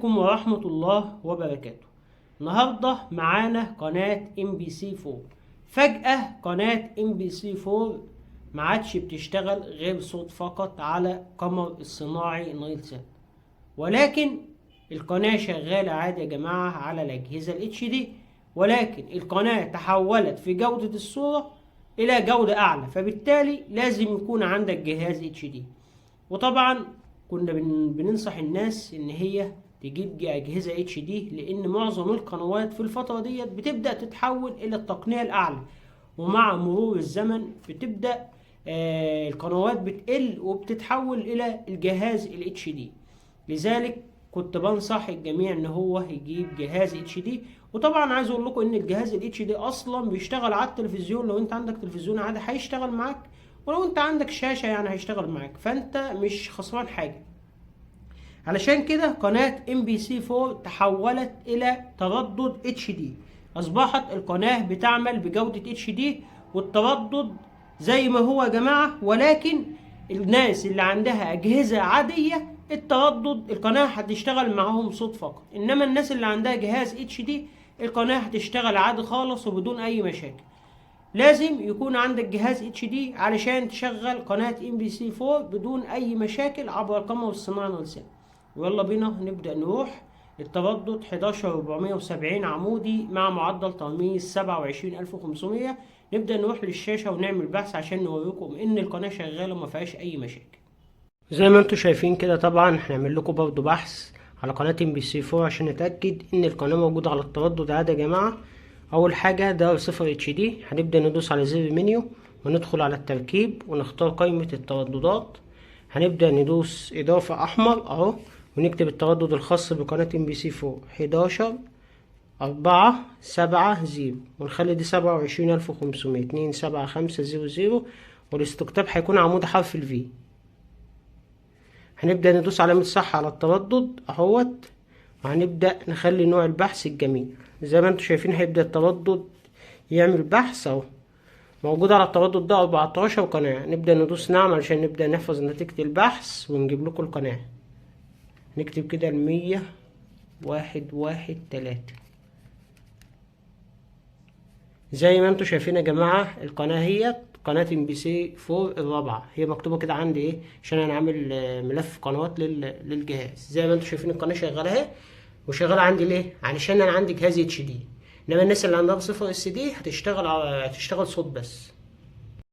عليكم ورحمة الله وبركاته. النهاردة معانا قناة MBC4. فجأة قناة MBC4 ما عادش بتشتغل غير صوت فقط على قمر الصناعي نايل سات، ولكن القناة شغالة عادي يا جماعة على الأجهزة الHD، ولكن القناة تحولت في جودة الصورة إلى جودة أعلى، فبالتالي لازم يكون عندك جهاز HD. وطبعا كنا بننصح الناس ان هي تجيب اجهزه HD، لان معظم القنوات في الفتره ديت بتبدا تتحول الى التقنيه الاعلى، ومع مرور الزمن بتبدا القنوات بتقل وبتتحول الى الجهاز الHD. لذلك كنت بنصح الجميع ان هو يجيب جهاز HD. وطبعا عايز اقول لكم ان الجهاز الHD اصلا بيشتغل على التلفزيون، لو انت عندك تلفزيون عادي هيشتغل معاك، ولو انت عندك شاشة يعني هيشتغل معاك، فانت مش خسران حاجة. علشان كده قناة MBC4 تحولت الى تردد HD، اصبحت القناة بتعمل بجودة HD والتردد زي ما هو يا جماعة. ولكن الناس اللي عندها اجهزة عادية التردد القناة هتشتغل معاهم صوت فقط، انما الناس اللي عندها جهاز HD القناة هتشتغل عادي خالص وبدون اي مشاكل. لازم يكون عندك جهاز HD علشان تشغل قناة MBC4 بدون أي مشاكل عبر القمر الصناعي نايل سات. ويلا بينا نبدأ نروح. التردد 11470 عمودي مع معدل ترميز 27500. نبدأ نروح للشاشة ونعمل بحث عشان نوريكم إن القناة شغالة وما فيهاش أي مشاكل. زي ما انتم شايفين كده، طبعا هنعمل لكم برضو بحث على قناة MBC4 عشان نتأكد إن القناة موجودة على التردد عادي يا جماعة. اول حاجة ده 0 HD، هنبدأ ندوس على زر المنيو وندخل على التركيب ونختار قائمة الترددات. هنبدأ ندوس اضافة احمر اهو، ونكتب التردد الخاص بقناة MBC4 11470، ونخلي دي 27500 27500، والاستقطاب هيكون عمود حرف V. هنبدأ ندوس علامة صح على التردد اهوت، وهنبدأ نخلي نوع البحث الجميع. زي ما انتم شايفين هيبدأ التردد يعمل بحث اهو، موجود على التردد ده 14 قناة. نبدأ ندوس نعم علشان نبدأ نحفظ نتيجة البحث ونجيب لكم القناة. نكتب كده 100.113. زي ما انتم شايفين يا جماعة القناة هي قناة MBC4 الرابعة، هي مكتوبة كده عندي ايه عشان انا عامل ملف قنوات للجهاز. زي ما انتم شايفين القناة شغالة اهي، وشغالة عندي ليه؟ علشان انا عندي جهاز HD، انما الناس اللي عندها 0 SD هتشتغل صوت بس.